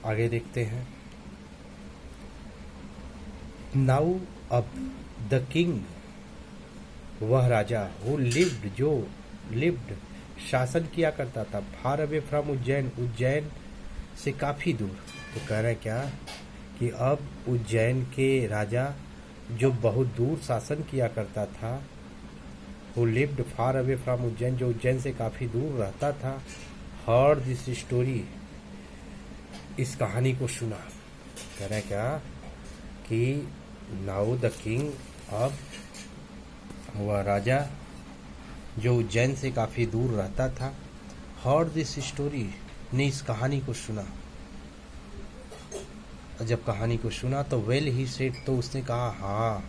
आगे देखते हैं। नाउ अब द किंग, वह राजा, हु लिव्ड, जो लिव्ड शासन किया करता था, far away from Ujjain, Ujjain से काफ़ी दूर। तो कह रहे हैं क्या कि अब उज्जैन के राजा जो बहुत दूर शासन किया करता था, who lived far away from Ujjain, जो उज्जैन से काफ़ी दूर रहता था, हर्ड दिस स्टोरी, इस कहानी को सुना। कह रहे हैं क्या कि नाउ द किंग, अब वह राजा जो उज्जैन से काफ़ी दूर रहता था, हर्ड दिस स्टोरी, ने इस कहानी को सुना। जब कहानी को सुना तो वेल ही सेड, तो उसने कहा हाँ,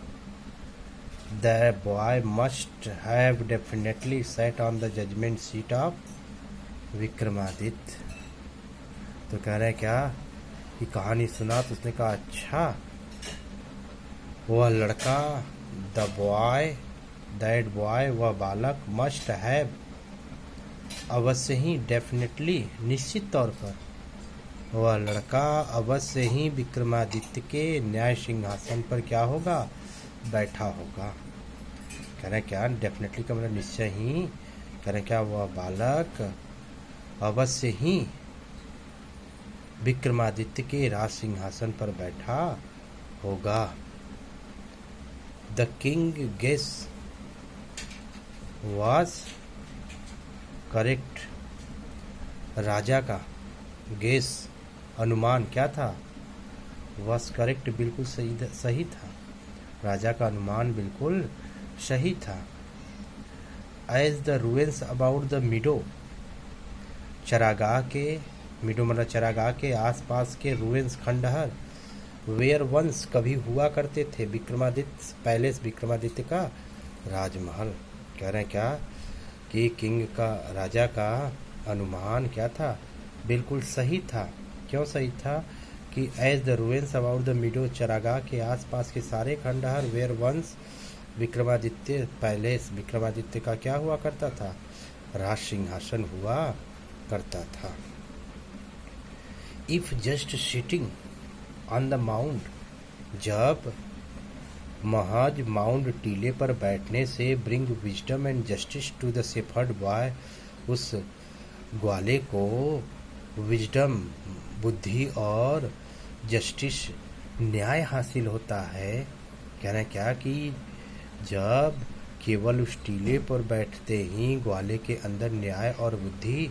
the boy must have definitely set on the judgement seat of Vikramaditya. तो कह रहे हैं क्या कि कहानी सुना तो उसने कहा अच्छा, वह लड़का, द बॉय, दैट बॉय, वह बालक, मस्ट हैव, अवश्य ही, डेफिनेटली, निश्चित तौर पर, वह लड़का अवश्य ही विक्रमादित्य के न्याय सिंहासन पर क्या होगा, बैठा होगा। कह रहे क्या, डेफिनेटली का मतलब निश्चय ही। कह रहे क्या, वह बालक अवश्य ही विक्रमादित्य के राज सिंहासन पर बैठा होगा। The king guess was correct, राजा का गेस, अनुमान क्या था, वाज करेक्ट, बिल्कुल सही था। राजा का अनुमान बिल्कुल सही था। As the ruins about the meadow, चरागाह के, मिडो मतलब चरागाह के आसपास के रूइंस, खंडहर, वेयर वंस, कभी हुआ करते थे, विक्रमादित्य पैलेस, विक्रमादित्य का राजमहल। कह रहे हैं क्या कि किंग का, राजा का अनुमान क्या था, बिल्कुल सही था। क्यों सही था कि as the ruins about the meadow, चरागाह के आसपास के सारे खंडहर, where once, Vikramaditya palace, Vikramaditya का क्या हुआ करता था, राज सिंहासन हुआ करता था। If just sitting on the mount, जब महज माउंट, टीले पर बैठने से, bring wisdom and justice to the shepherd boy, उस ग्वाले को विजडम, बुद्धि, और जस्टिस, न्याय हासिल होता है। कह रहे हैं क्या कि जब केवल उस टीले पर बैठते ही ग्वाले के अंदर न्याय और बुद्धि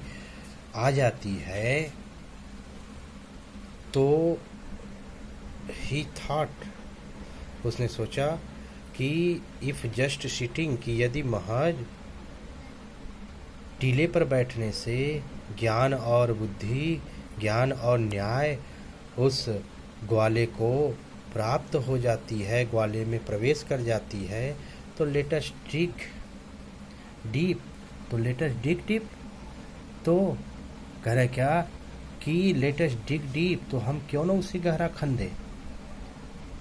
आ जाती है, तो ही थॉट, उसने सोचा कि इफ जस्ट सिटिंग, कि यदि महज टीले पर बैठने से ज्ञान और बुद्धि, ज्ञान और न्याय उस ग्वाले को प्राप्त हो जाती है, ग्वाले में प्रवेश कर जाती है, तो लेट अस डिग डीप, तो लेट अस डिग डीप, तो कह रहे क्या कि लेट अस डिग डीप, तो हम क्यों ना उसे गहरा खंदे,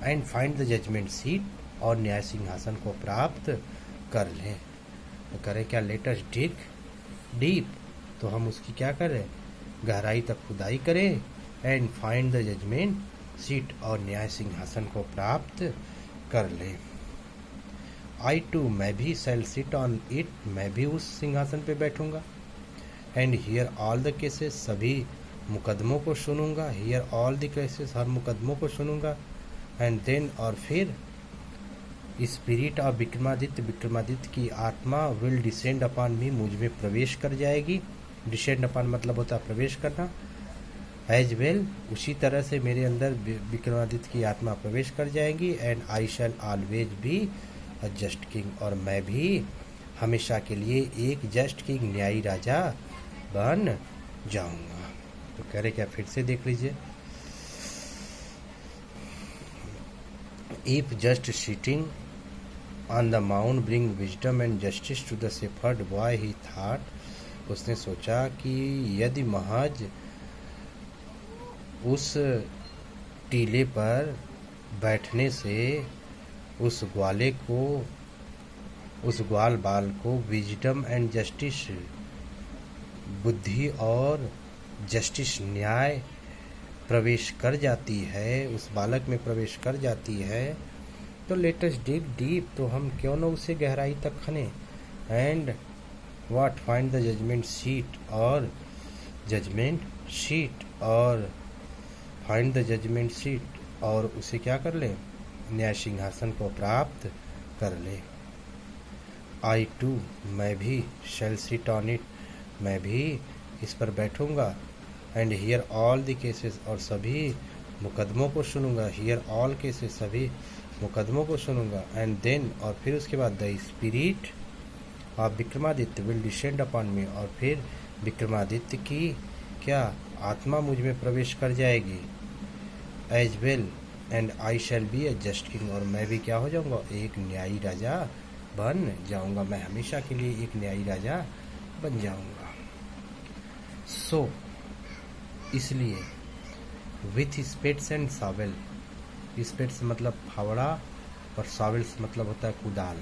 and find the judgement seat, और न्याय सिंहासन को प्राप्त कर लें। तो करें क्या, लेट अस डिग डीप, तो हम उसकी क्या करें, गहराई तक खुदाई करें, and find the judgement seat, और न्याय सिंहासन को प्राप्त कर लें। आई टू, मैं भी, सेल सिट ऑन इट, मैं भी उस सिंहासन पे बैठूंगा, and here all the cases, सभी मुकदमों को सुनूंगा, हियर ऑल द केसेस, हर मुकदमों को सुनूंगा, एंड देन, और फिर स्पिरिट ऑफ विक्रमादित्य, विक्रमादित्य की आत्मा, विल डिसेंड अपॉन मी, मुझ में प्रवेश कर जाएगी। डिसेंड अपॉन मतलब होता है प्रवेश करना। एज वेल, उसी तरह से मेरे अंदर विक्रमादित्य की आत्मा प्रवेश कर जाएगी। And I shell always be a just king, और मैं भी हमेशा के लिए एक जस्ट किंग, न्यायी राजा बन जाऊंगा। तो कह रहे क्या, फिर से देख लीजिए। If just sitting on the mount bring wisdom and justice to the shepherd boy, he thought, उसने सोचा कि यदि महज उस टीले पर बैठने से उस ग्वाले को, उस ग्वाल बाल को विजडम एंड जस्टिस, बुद्धि और जस्टिस, न्याय प्रवेश कर जाती है, उस बालक में प्रवेश कर जाती है, तो लेट अस डिग डीप, तो हम क्यों न उसे गहराई तक खने। And what, find the judgement seat, और जजमेंट सीट, और फाइंड द जजमेंट सीट, और उसे क्या कर ले, न्याय सिंहासन को प्राप्त कर ले। आई टू, मैं भी, शैल सिट ऑन इट, मैं भी इस पर बैठूंगा। And here all the cases, और सभी मुकदमों को सुनूंगा। हियर ऑल केसेस, सभी मुकदमों को सुनूंगा। एंड देन, और फिर उसके बाद the spirit of Vikramaditya will descend upon मी, और फिर विक्रमादित्य की क्या आत्मा मुझ में प्रवेश कर जाएगी। As well, and I shall be a just king, और मैं भी क्या हो जाऊंगा, एक न्यायी राजा बन जाऊंगा। मैं हमेशा के लिए एक न्यायी राजा बन जाऊंगा। सो इसलिए with spades and Sewell, spades मतलब फावड़ा और सावेल्स मतलब होता है कुदाल,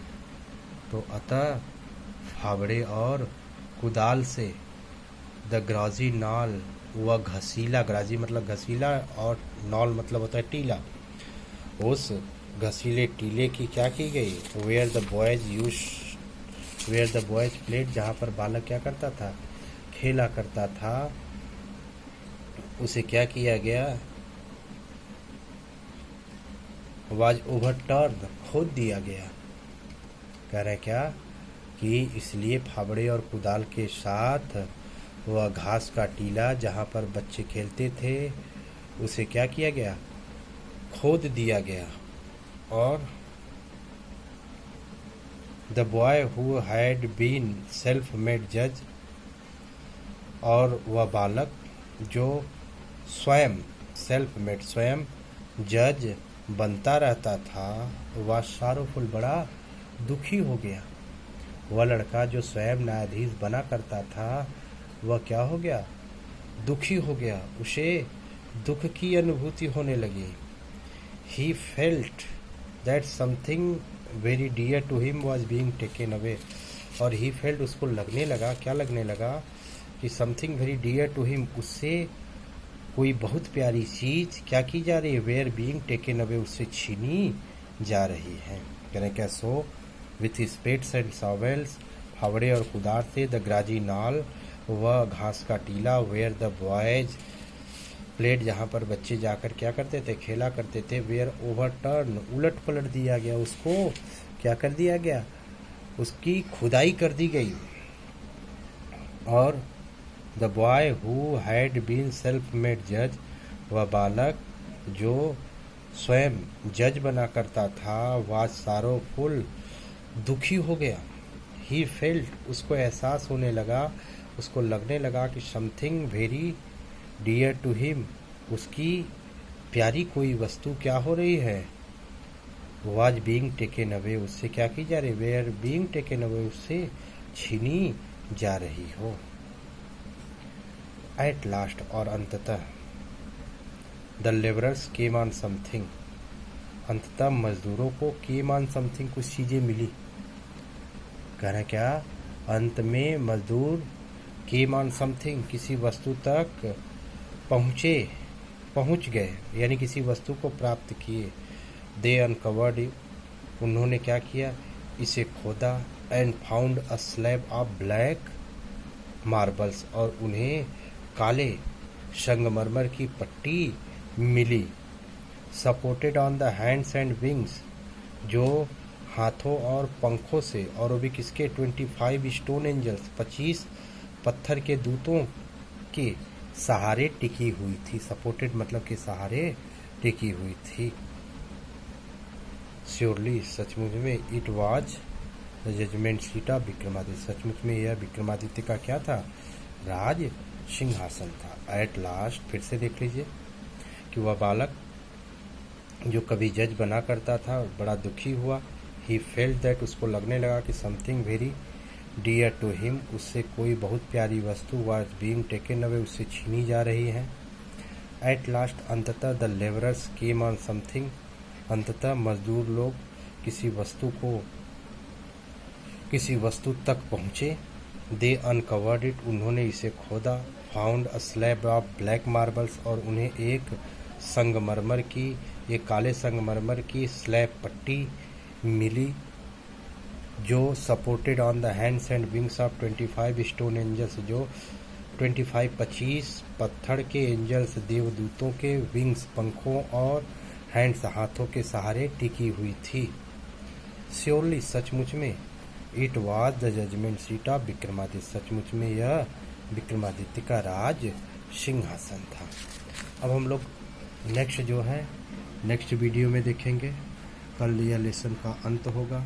तो अतः फावड़े और कुदाल से द ग्राजी नाल, वह घसीला, ग्राजी मतलब घसीला और नॉल मतलब होता है टीला, उस घसीले टीले की क्या की गई, वेयर द बॉयज प्लेड, जहाँ पर बालक क्या करता था, खेला करता था, उसे क्या किया गया, वाज ओवरटर्न, खोद दिया गया। कह रहे क्या कि इसलिए फावड़े और कुदाल के साथ वह घास का टीला जहाँ पर बच्चे खेलते थे, उसे क्या किया गया, खोद दिया गया। और the boy who had been self made जज, और वह बालक जो स्वयं सेल्फ मेड, स्वयं जज बनता रहता था, वह सारोफुल, बड़ा दुखी हो गया। वह लड़का जो स्वयं न्यायाधीश बना करता था, वह क्या हो गया, दुखी हो गया, उसे दुख की अनुभूति होने लगी। He felt that something very dear to him was being taken away, और ही फेल्ट, उसको लगने लगा, क्या लगने लगा कि something very dear to him, उससे कोई बहुत प्यारी चीज क्या की जा रही है, वेयर बीइंग टेकन अवे, उससे छीनी जा रही है। करें क्या, सो विथ स्पेड्स एंड सॉवेल्स, फावड़े और कुदार से, द ग्राजी नाल, वह घास का टीला, वेयर द बॉयज प्लेट, जहाँ पर बच्चे जाकर क्या करते थे, खेला करते थे, वेयर ओवरटर्न, उलट पलट दिया गया, उसको क्या कर दिया गया, उसकी खुदाई कर दी गई। और the boy who had been self made जज, वह बालक जो स्वयं जज बना करता था, वाज सारोफुल, दुखी हो गया। ही फेल्ट, उसको एहसास होने लगा, उसको लगने लगा कि something very dear to him, उसकी प्यारी कोई वस्तु क्या हो रही है, वाज बीइंग टेकन अवे, उससे क्या की जा रही, वेयर बीइंग टेकन अवे, उससे छीनी जा रही हो। एट लास्ट, और अंततः, the labourers came on something, अंततः मजदूरों को केम ऑन समथिंग, कुछ चीजें मिली। कह रहे क्या, अंत में मजदूर केम ऑन समथिंग, किसी वस्तु तक पहुंच गए, यानी किसी वस्तु को प्राप्त किए। दे अनकवर्ड, उन्होंने क्या किया, इसे खोदा। And found a slab of black marbles, और उन्हें काले संगमरमर की पट्टी मिली। Supported on the hands and wings, जो हाथों और पंखों से, और वो भी किसके, 25 स्टोन एंजल्स, 25 पत्थर के दूतों के सहारे टिकी हुई थी। सपोर्टेड मतलब के सहारे टिकी हुई थी। श्योरली, सचमुच में, it was the judgement seat of Vikramaditya, सचमुच में यह विक्रमादित्य का क्या था, राज सिंहासन था। एट लास्ट, फिर से देख लीजिए कि वह बालक जो कभी जज बना करता था, बड़ा दुखी हुआ। ही फेल्ट दैट, उसको लगने लगा कि something very dear to him, उससे कोई बहुत प्यारी वस्तु वाज बीइंग टेकन अवे, उससे छीनी जा रही है। एट लास्ट, अंततः, the labourers came on something, अंततः मजदूर लोग किसी वस्तु तक पहुँचे। दे अनकवर्ड इट, उन्होंने इसे खोदा। Found a slab of black marbles, और उन्हें एक संगमरमर की, एक काले संगमरमर की स्लैब पट्टी मिली जो supported on the hands and wings of 25 stone angels, जो 25 पत्थर के एंजल्स देवदूतों के विंग्स पंखों और हैंड्स हाथों के सहारे टिकी हुई थी। श्योरली सचमुच में it was the judgement seat of Vikramaditya, सचमुच में यह विक्रमादित्य का राज सिंहासन था। अब हम लोग नेक्स्ट वीडियो में देखेंगे। कल यह लेसन का अंत होगा।